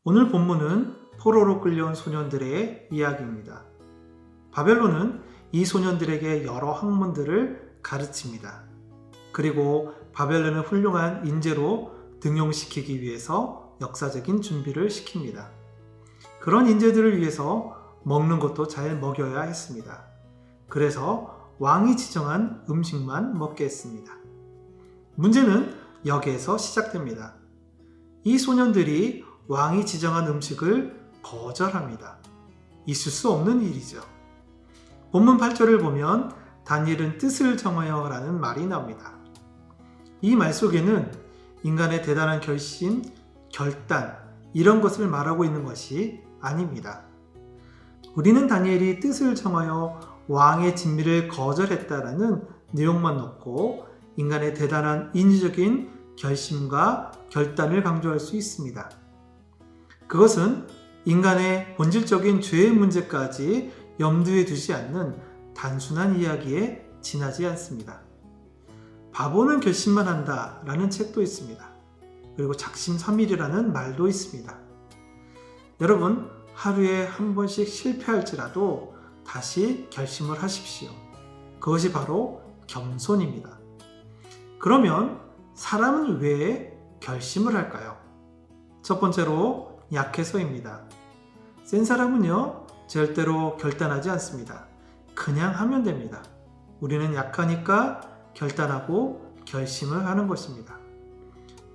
오늘 본문은 포로로 끌려온 소년들의 이야기입니다. 바벨론은 이 소년들에게 여러 학문들을 가르칩니다. 그리고 바벨론을 훌륭한 인재로 등용시키기 위해서 역사적인 준비를 시킵니다. 그런 인재들을 위해서 먹는 것도 잘 먹여야 했습니다. 그래서 왕이 지정한 음식만 먹게 했습니다. 문제는 여기에서 시작됩니다. 이 소년들이 왕이 지정한 음식을 거절합니다. 있을 수 없는 일이죠. 본문 8절을 보면 다니엘은 뜻을 정하여 라는 말이 나옵니다. 이 말 속에는 인간의 대단한 결심, 결단 이런 것을 말하고 있는 것이 아닙니다. 우리는 다니엘이 뜻을 정하여 왕의 진미를 거절했다라는 내용만 놓고 인간의 대단한 인지적인 결심과 결단을 강조할 수 있습니다. 그것은 인간의 본질적인 죄의 문제까지 염두에 두지 않는 단순한 이야기에 지나지 않습니다. 바보는 결심만 한다 라는 책도 있습니다. 그리고 작심삼일이라는 말도 있습니다. 여러분, 하루에 한 번씩 실패할지라도 다시 결심을 하십시오. 그것이 바로 겸손입니다. 그러면 사람은 왜 결심을 할까요? 첫 번째로 약해서입니다. 센 사람은요, 절대로 결단하지 않습니다. 그냥 하면 됩니다. 우리는 약하니까 결단하고 결심을 하는 것입니다.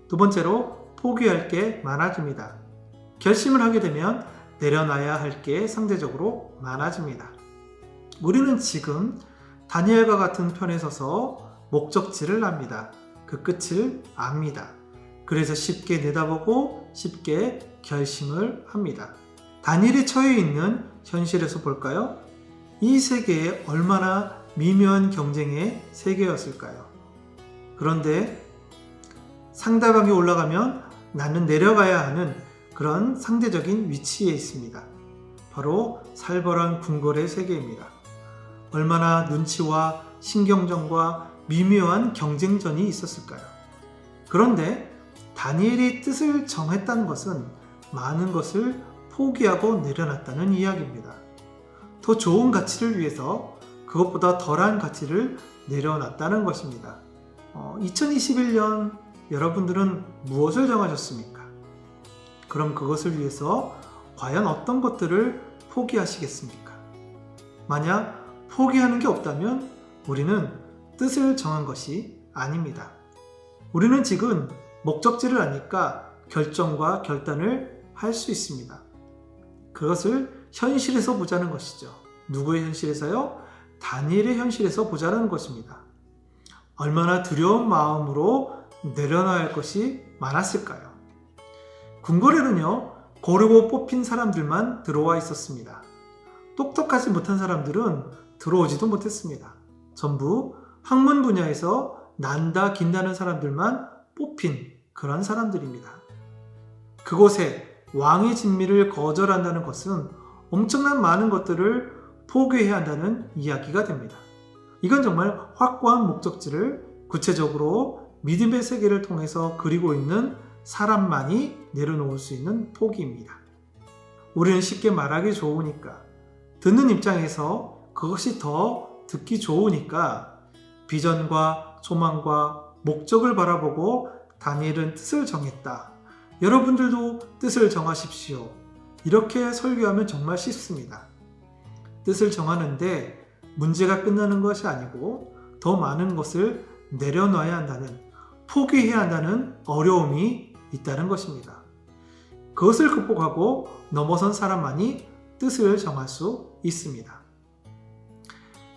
두 번째로 포기할 게 많아집니다. 결심을 하게 되면 내려놔야 할 게 상대적으로 많아집니다. 우리는 지금 다니엘과 같은 편에 서서 목적지를 압니다. 그 끝을 압니다. 그래서 쉽게 내다보고 쉽게 결심을 합니다. 다니엘이 처해 있는 현실에서 볼까요? 이 세계에 얼마나 미묘한 경쟁의 세계였을까요? 그런데 상대방이 올라가면 나는 내려가야 하는 그런 상대적인 위치에 있습니다. 바로 살벌한 궁궐의 세계입니다. 얼마나 눈치와 신경전과 미묘한 경쟁전이 있었을까요? 그런데 다니엘이 뜻을 정했다는 것은 많은 것을 포기하고 내려놨다는 이야기입니다. 더 좋은 가치를 위해서 그것보다 덜한 가치를 내려놨다는 것입니다. 2021년 여러분들은 무엇을 정하셨습니까? 그럼 그것을 위해서 과연 어떤 것들을 포기하시겠습니까? 만약 포기하는 게 없다면 우리는 뜻을 정한 것이 아닙니다. 우리는 지금 목적지를 아니까 결정과 결단을 할 수 있습니다. 그것을 현실에서 보자는 것이죠. 누구의 현실에서요? 다니엘의 현실에서 보자는 것입니다. 얼마나 두려운 마음으로 내려놔야 할 것이 많았을까요? 궁궐에는요, 고르고 뽑힌 사람들만 들어와 있었습니다. 똑똑하지 못한 사람들은 들어오지도 못했습니다. 전부 학문 분야에서 난다 긴다는 사람들만 뽑힌 그런 사람들입니다. 그곳에 왕의 진미를 거절한다는 것은 엄청난 많은 것들을 포기해야 한다는 이야기가 됩니다. 이건 정말 확고한 목적지를 구체적으로 믿음의 세계를 통해서 그리고 있는 사람만이 내려놓을 수 있는 포기입니다. 우리는 쉽게 말하기 좋으니까, 듣는 입장에서 그것이 더 듣기 좋으니까 비전과 소망과 목적을 바라보고 다니엘은 뜻을 정했다. 여러분들도 뜻을 정하십시오. 이렇게 설교하면 정말 쉽습니다. 뜻을 정하는데 문제가 끝나는 것이 아니고 더 많은 것을 내려놔야 한다는, 포기해야 한다는 어려움이 있다는 것입니다. 그것을 극복하고 넘어선 사람만이 뜻을 정할 수 있습니다.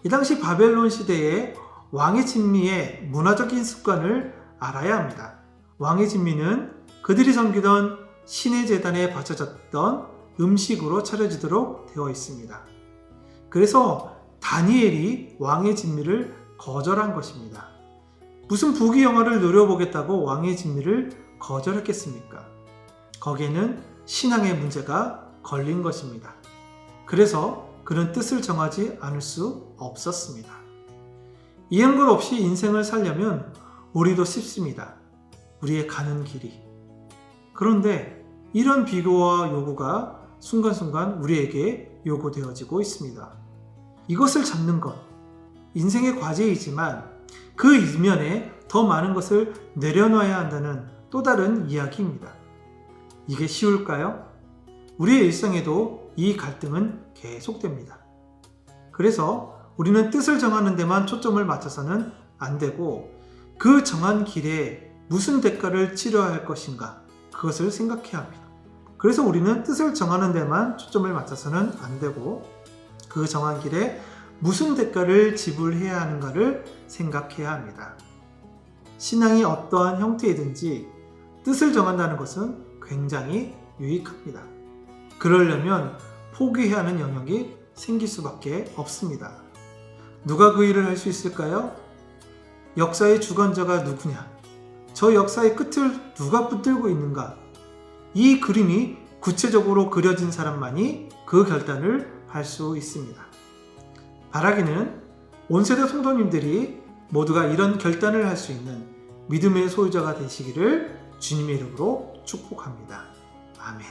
이 당시 바벨론 시대의 왕의 진미의 문화적인 습관을 알아야 합니다. 왕의 진미는 그들이 섬기던 신의 제단에 바쳐졌던 음식으로 차려지도록 되어 있습니다. 그래서 다니엘이 왕의 진미를 거절한 것입니다. 무슨 부귀영화를 누려보겠다고 왕의 진미를 거절했겠습니까? 거기에는 신앙의 문제가 걸린 것입니다. 그래서 그는 뜻을 정하지 않을 수 없었습니다. 이행글 없이 인생을 살려면 우리도 쉽습니다. 우리의 가는 길이. 그런데 이런 비교와 요구가 순간순간 우리에게 요구되어지고 있습니다. 이것을 잡는 것, 인생의 과제이지만 그 이면에 더 많은 것을 내려놔야 한다는 또 다른 이야기입니다. 이게 쉬울까요? 우리의 일상에도 이 갈등은 계속됩니다. 그래서 우리는 뜻을 정하는 데만 초점을 맞춰서는 안 되고 그 정한 길에 무슨 대가를 치러야 할 것인가 그것을 생각해야 합니다. 그래서 우리는 뜻을 정하는 데만 초점을 맞춰서는 안 되고 그 정한 길에 무슨 대가를 지불해야 하는가를 생각해야 합니다. 신앙이 어떠한 형태이든지 뜻을 정한다는 것은 굉장히 유익합니다. 그러려면 포기해야 하는 영역이 생길 수밖에 없습니다. 누가 그 일을 할 수 있을까요? 역사의 주관자가 누구냐? 저 역사의 끝을 누가 붙들고 있는가? 이 그림이 구체적으로 그려진 사람만이 그 결단을 할 수 있습니다. 바라기는 온 세대 성도님들이 모두가 이런 결단을 할 수 있는 믿음의 소유자가 되시기를 주님의 이름으로 축복합니다. 아멘.